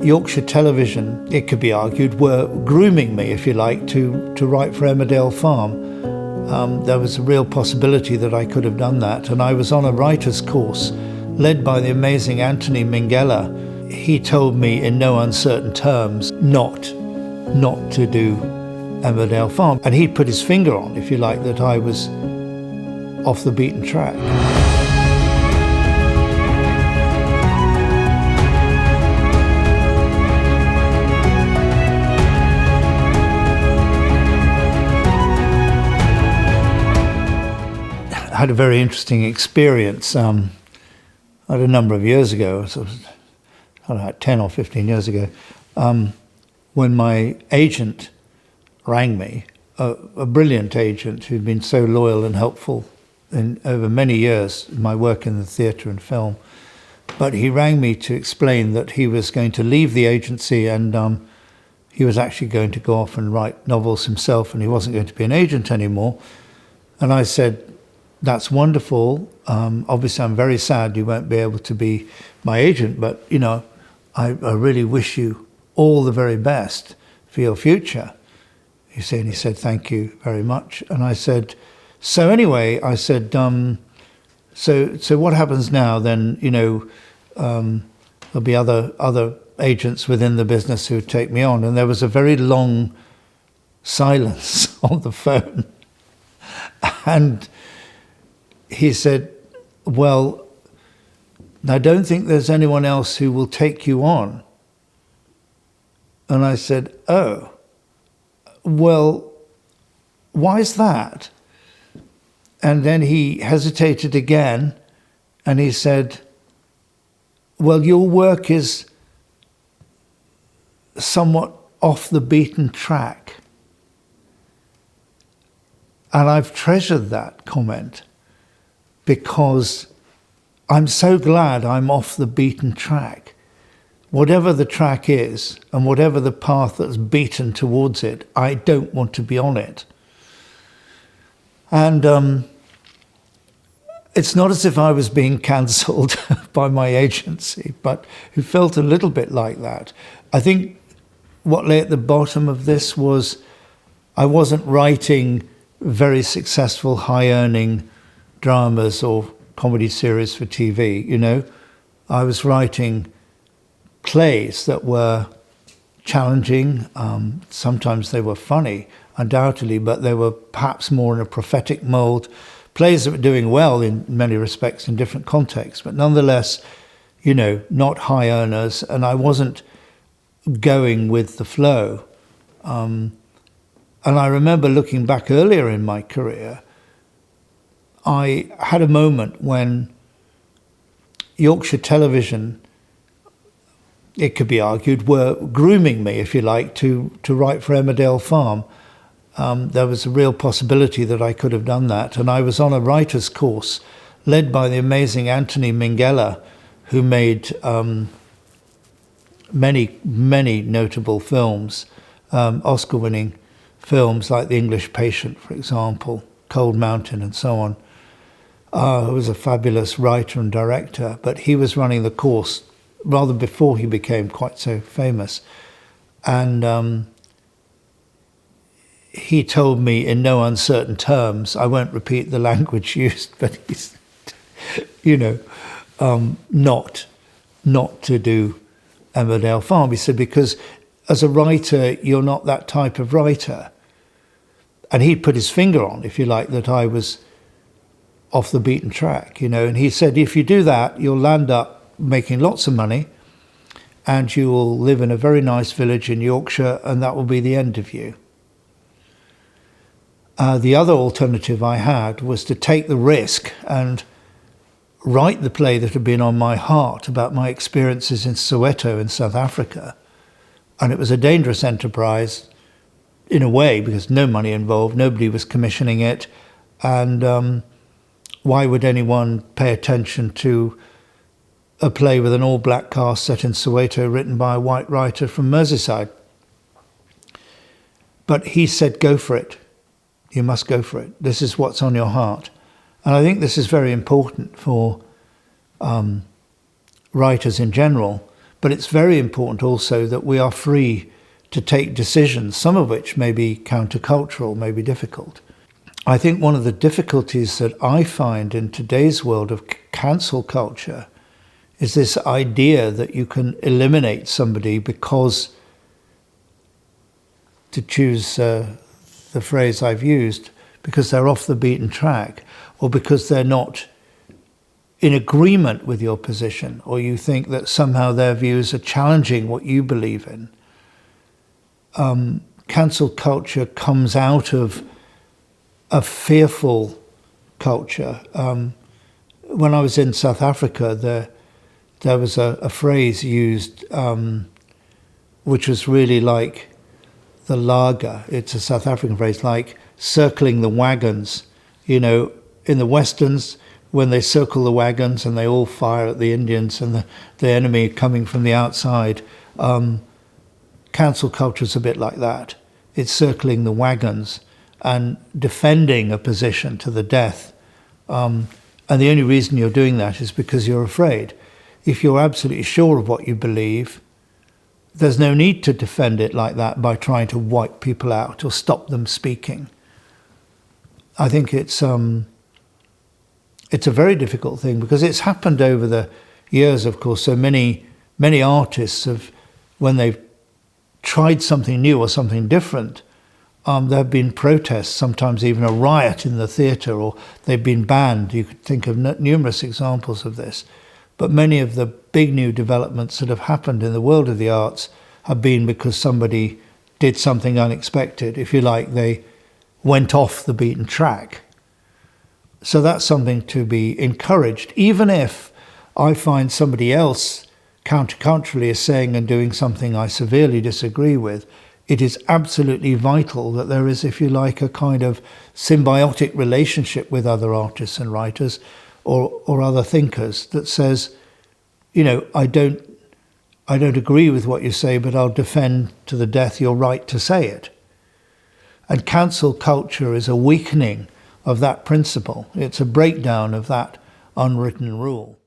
Yorkshire television, it could be argued, were grooming me, if you like, to write for Emmerdale Farm. There was a real possibility that I could have done that, and I was on a writer's course led by the amazing Anthony Minghella. He told me in no uncertain terms not to do Emmerdale Farm, and he put his finger on, if you like, that I was off the beaten track. I had a very interesting experience. I had a number of years ago, sort of, I don't know, 10 or 15 years ago, when my agent rang me, a brilliant agent who'd been so loyal and helpful over many years in my work in the theatre and film. But he rang me to explain that he was going to leave the agency and he was actually going to go off and write novels himself, and he wasn't going to be an agent anymore. And I said, that's wonderful. Obviously, I'm very sad you won't be able to be my agent, but, you know, I really wish you all the very best for your future. He said, thank you very much. And I said, so anyway, I said, so what happens now then? You know, there'll be other agents within the business who take me on. And there was a very long silence on the phone. And he said, well, I don't think there's anyone else who will take you on. And I said, oh, well, why is that? And then he hesitated again, and he said, well, your work is somewhat off the beaten track. And I've treasured that comment, because I'm so glad I'm off the beaten track. Whatever the track is, and whatever the path that's beaten towards it, I don't want to be on it. And it's not as if I was being cancelled by my agency, but it felt a little bit like that. I think what lay at the bottom of this was I wasn't writing very successful, high-earning dramas or comedy series for TV, you know. I was writing plays that were challenging. Sometimes they were funny, undoubtedly, but they were perhaps more in a prophetic mould. Plays that were doing well in many respects in different contexts, but nonetheless, you know, not high earners, and I wasn't going with the flow. And I remember looking back earlier in my career, I had a moment when Yorkshire television, it could be argued, were grooming me, if you like, to write for Emmerdale Farm. There was a real possibility that I could have done that. And I was on a writer's course led by the amazing Anthony Minghella, who made many notable films, Oscar-winning films like The English Patient, for example, Cold Mountain and so on. Who was a fabulous writer and director, but he was running the course rather before he became quite so famous. And he told me in no uncertain terms, I won't repeat the language used, but he's, you know, not to do Emmerdale Farm. He said, because as a writer, you're not that type of writer. And he put his finger on, if you like, that I was off the beaten track, you know. And he said, if you do that, you'll land up making lots of money and you will live in a very nice village in Yorkshire, and that will be the end of you. The other alternative I had was to take the risk and write the play that had been on my heart about my experiences in Soweto in South Africa. And it was a dangerous enterprise in a way, because no money involved, nobody was commissioning it, and why would anyone pay attention to a play with an all-black cast set in Soweto written by a white writer from Merseyside? But he said, go for it. You must go for it. This is what's on your heart. And I think this is very important for writers in general, But it's very important also that we are free to take decisions, some of which may be countercultural, may be difficult. I think one of the difficulties that I find in today's world of cancel culture is this idea that you can eliminate somebody because, to choose the phrase I've used, because they're off the beaten track, or because they're not in agreement with your position, or you think that somehow their views are challenging what you believe in. Cancel culture comes out of a fearful culture. When I was in South Africa, there was a phrase used which was really like the lager. It's a South African phrase, like circling the wagons. You know, in the Westerns, when they circle the wagons and they all fire at the Indians and the enemy coming from the outside, cancel culture is a bit like that. It's circling the wagons and defending a position to the death. And the only reason you're doing that is because you're afraid. If you're absolutely sure of what you believe, there's no need to defend it like that by trying to wipe people out or stop them speaking. I think it's a very difficult thing because it's happened over the years, of course. So many artists have, when they've tried something new or something different, there have been protests, sometimes even a riot in the theatre, or they've been banned. You could think of numerous examples of this. But many of the big new developments that have happened in the world of the arts have been because somebody did something unexpected. If you like, they went off the beaten track. So that's something to be encouraged, even if I find somebody else counterculturally is saying and doing something I severely disagree with. It is absolutely vital that there is, if you like, a kind of symbiotic relationship with other artists and writers or other thinkers that says, you know, I don't agree with what you say, but I'll defend to the death your right to say it. And cancel culture is a weakening of that principle. It's a breakdown of that unwritten rule.